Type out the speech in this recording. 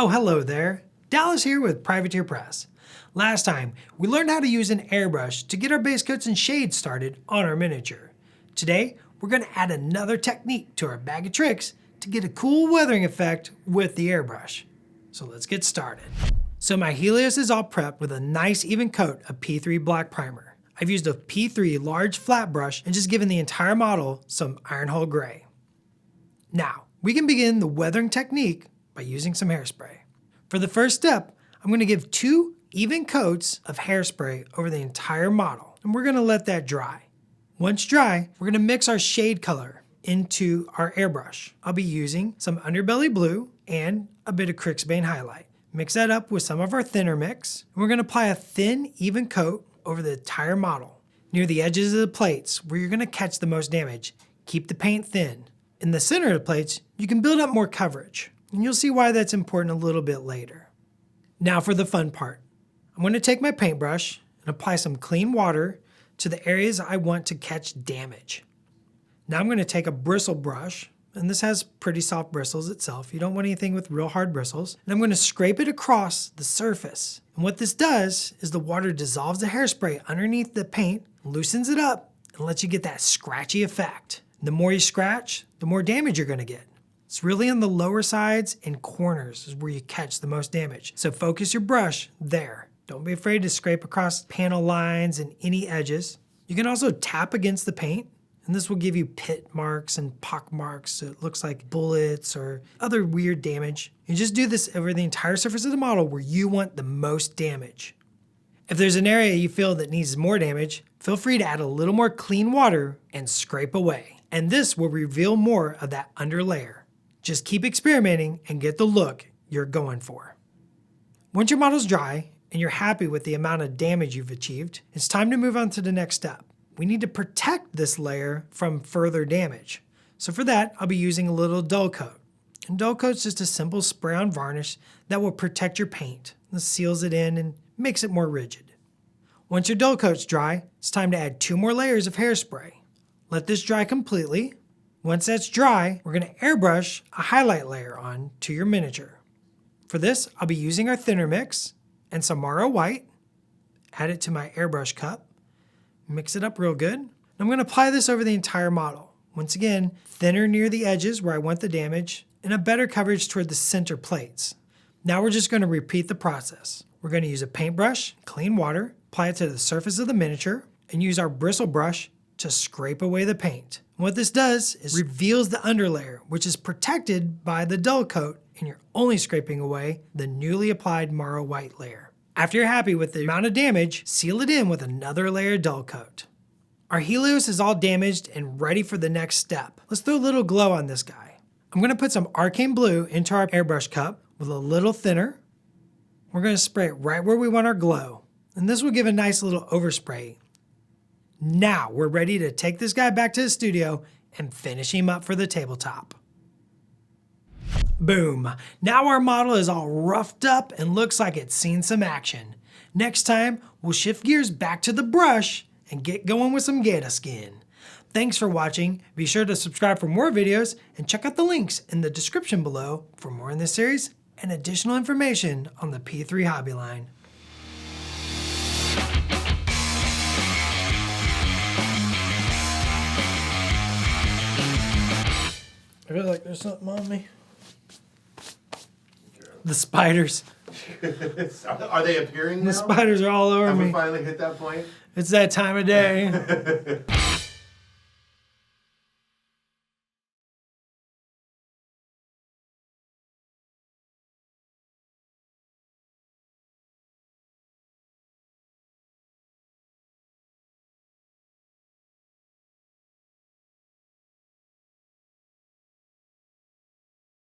Oh, hello there. Dallas here with Privateer Press. Last time, we learned how to use an airbrush to get our base coats and shades started on our miniature. Today, we're going to add another technique to our bag of tricks to get a cool weathering effect with the airbrush. So let's get started. So my Helios is all prepped with a nice even coat of P3 black primer. I've used a P3 large flat brush and just given the entire model some iron hull gray. Now, we can begin the weathering technique by using some hairspray. For the first step, I'm going to give 2 even coats of hairspray over the entire model, and we're going to let that dry. Once dry, we're going to mix our shade color into our airbrush. I'll be using some underbelly blue and a bit of Crixbane highlight. Mix that up with some of our thinner mix, and we're going to apply a thin, even coat over the entire model. Near the edges of the plates, where you're going to catch the most damage, keep the paint thin. In the center of the plates, you can build up more coverage, and you'll see why that's important a little bit later. Now for the fun part. I'm going to take my paintbrush and apply some clean water to the areas I want to catch damage. Now I'm going to take a bristle brush, and this has pretty soft bristles itself. You don't want anything with real hard bristles. And I'm going to scrape it across the surface. And what this does is the water dissolves the hairspray underneath the paint, loosens it up, and lets you get that scratchy effect. The more you scratch, the more damage you're going to get. It's really on the lower sides and corners is where you catch the most damage. So focus your brush there. Don't be afraid to scrape across panel lines and any edges. You can also tap against the paint, and this will give you pit marks and pock marks. So it looks like bullets or other weird damage. You just do this over the entire surface of the model where you want the most damage. If there's an area you feel that needs more damage, feel free to add a little more clean water and scrape away. And this will reveal more of that under layer. Just keep experimenting and get the look you're going for. Once your model's dry and you're happy with the amount of damage you've achieved, it's time to move on to the next step. We need to protect this layer from further damage. So for that, I'll be using a little dull coat. And dull coat's just a simple spray on varnish that will protect your paint. This seals it in and makes it more rigid. Once your dull coat's dry, it's time to add 2 more layers of hairspray. Let this dry completely. Once that's dry, we're going to airbrush a highlight layer on to your miniature. For this, I'll be using our thinner mix and some Morrow white. Add it to my airbrush cup. Mix it up real good. I'm going to apply this over the entire model. Once again, thinner near the edges where I want the damage, and a better coverage toward the center plates. Now we're just going to repeat the process. We're going to use a paintbrush, clean water, apply it to the surface of the miniature, and use our bristle brush to scrape away the paint. And what this does is reveals the underlayer, which is protected by the dull coat, and you're only scraping away the newly applied Morrow white layer. After you're happy with the amount of damage, seal it in with another layer of dull coat. Our Helios is all damaged and ready for the next step. Let's throw a little glow on this guy. I'm going to put some arcane blue into our airbrush cup with a little thinner. We're going to spray it right where we want our glow, and this will give a nice little overspray. Now we're ready to take this guy back to the studio and finish him up for the tabletop. Boom! Now our model is all roughed up and looks like it's seen some action. Next time, we'll shift gears back to the brush and get going with some gator skin. Thanks for watching. Be sure to subscribe for more videos and check out the links in the description below for more in this series and additional information on the P3 hobby line. I feel like there's something on me. The spiders. Are they appearing now? The spiders are all over me. Have we finally hit that point? It's that time of day.